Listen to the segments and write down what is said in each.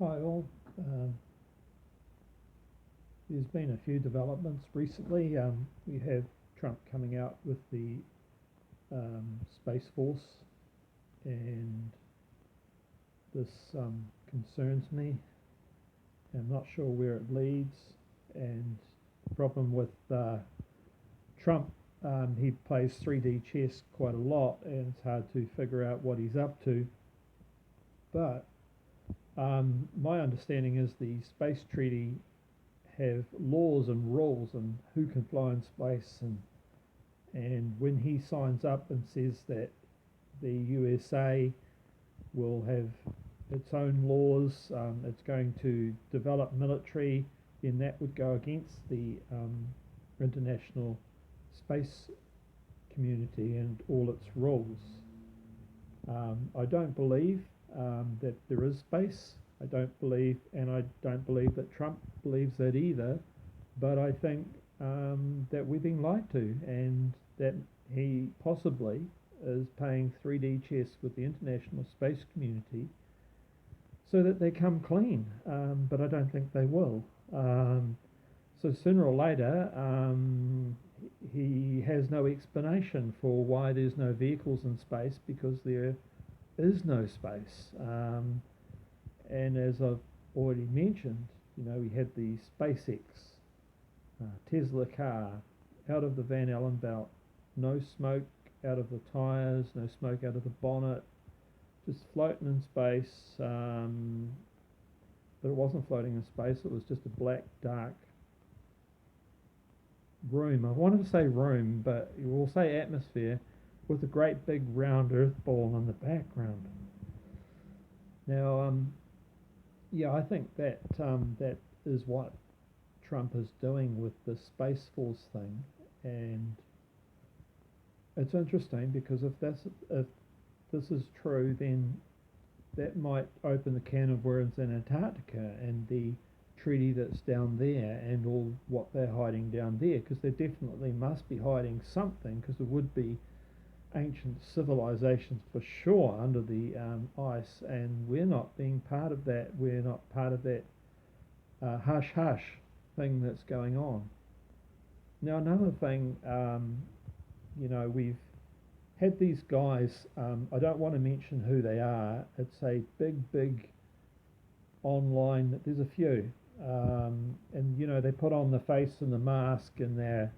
Hi all. Um, there's been a few developments recently. We have Trump coming out with the Space Force, and this concerns me. I'm not sure where it leads. And the problem with Trump, he plays 3D chess quite a lot, and it's hard to figure out what he's up to. But my understanding is the space treaty have laws and rules and who can fly in space, and when he signs up and says that the USA will have its own laws, it's going to develop military, then that would go against the international space community and all its rules. I don't believe that there is space. I don't believe that Trump believes that either. But I think that we're being lied to, and that he possibly is playing 3D chess with the international space community so that they come clean. But I don't think they will. So sooner or later, he has no explanation for why there's no vehicles in space, because there is no space. And as I've already mentioned, we had the SpaceX Tesla car out of the Van Allen belt, no smoke out of the tyres, no smoke out of the bonnet, just floating in space. But it wasn't floating in space, it was just a black, dark room. I wanted to say room, but you will say atmosphere, with a great big round earth ball in the background. Now, yeah, I think that that is what Trump is doing with the Space Force thing, and it's interesting because if this is true, then that might open the can of worms in Antarctica and the treaty that's down there and all what they're hiding down there, because they definitely must be hiding something, because there would be ancient civilizations for sure under the ice, and we're not being part of that. We're not part of that hush hush thing that's going on. Now, another thing, we've had these guys, I don't want to mention who they are. It's a big online, there's a few. And, they put on the face and the mask, and they're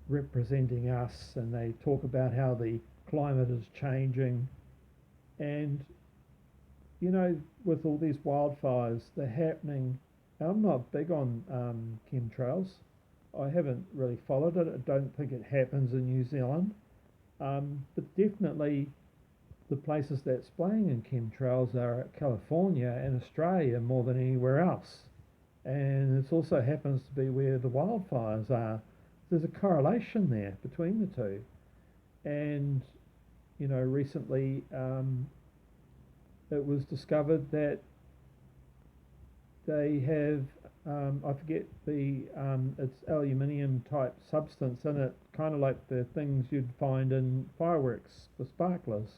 representing us, and they talk about how the climate is changing. And, with all these wildfires, they're happening. I'm not big on chemtrails. I haven't really followed it. I don't think it happens in New Zealand. But definitely the places that's playing in chemtrails are California and Australia more than anywhere else. And it also happens to be where the wildfires are. There's a correlation there between the two. And, recently it was discovered that they have, I forget it's aluminium type substance in it, kind of like the things you'd find in fireworks for sparklers.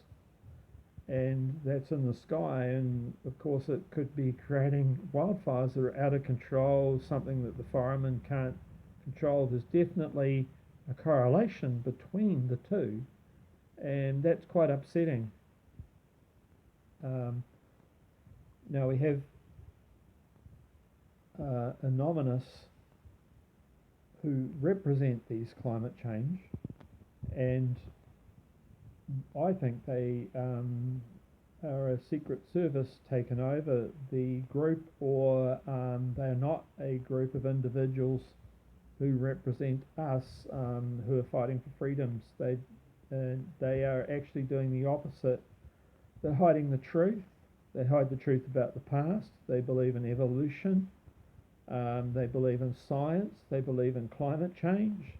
And that's in the sky, and of course it could be creating wildfires that are out of control, something that the firemen can't control. There's definitely a correlation between the two, and that's quite upsetting. Um, Now we have Anonymous, who represent these climate change, and I think they are a secret service taken over the group, or they're not a group of individuals who represent us, who are fighting for freedoms. They are actually doing the opposite. They're hiding the truth. They hide the truth about the past. They believe in evolution. They believe in science. They believe in climate change.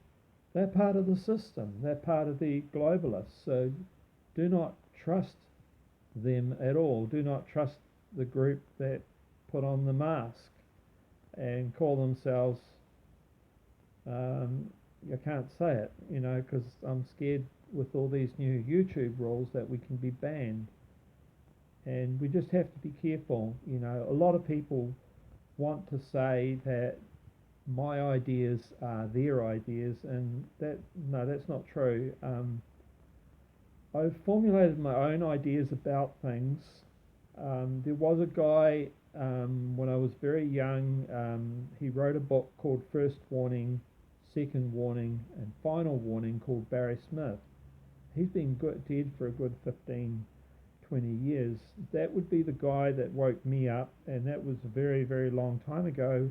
They're part of the system. They're part of the globalists. So do not trust them at all. Do not trust the group that put on the mask and call themselves, I can't say it, because I'm scared with all these new YouTube rules that we can be banned. And we just have to be careful. You know, a lot of people want to say that my ideas are their ideas, and that no, that's not true. I've formulated my own ideas about things. There was a guy when I was very young. He wrote a book called First Warning, Second Warning, and Final Warning called Barry Smith. He's been dead for a good 15, 20 years. That would be the guy that woke me up, and that was a very, very long time ago,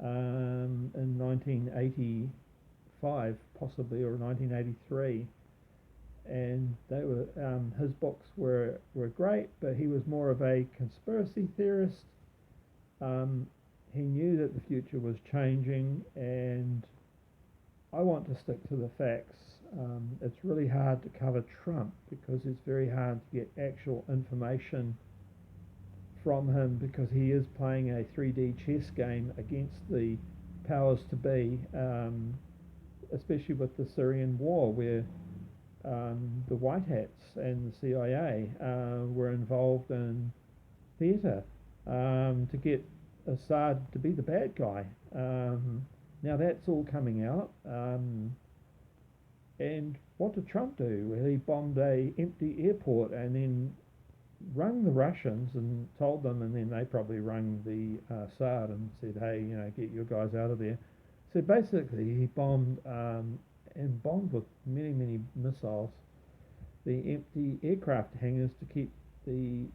in 1985, possibly, or 1983. And they were his books were great, but he was more of a conspiracy theorist. Um, he knew that the future was changing, and I want to stick to the facts. It's really hard to cover Trump because it's very hard to get actual information from him because he is playing a 3D chess game against the powers to be, especially with the Syrian war, where the White Hats and the CIA were involved in theatre to get Assad to be the bad guy. Now that's all coming out. And what did Trump do? Well, he bombed a empty airport and then rung the Russians and told them, and then they probably rung the Assad and said, "Hey, you know, get your guys out of there." So basically, he bombed and bombed with many, many missiles the empty aircraft hangars to keep the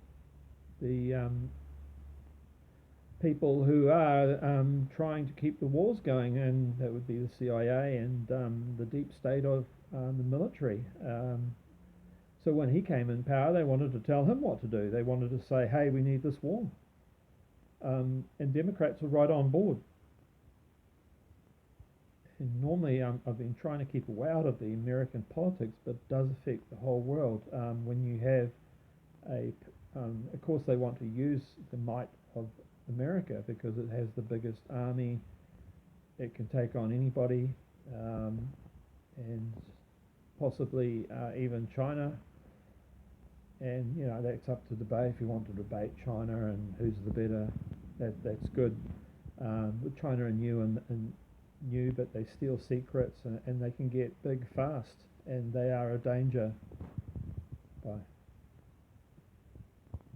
people who are trying to keep the wars going, and that would be the CIA and the deep state of the military. So when he came in power, they wanted to tell him what to do. They wanted to say, "Hey, we need this war," and Democrats were right on board. And normally, I've been trying to keep away out of the American politics, but it does affect the whole world. When you have of course, they want to use the might of America because it has the biggest army. It can take on anybody, and possibly even China. And you know that's up to debate. If you want to debate China and who's the better, that's good. With China and new, but they steal secrets and they can get big fast, and they are a danger. Bye.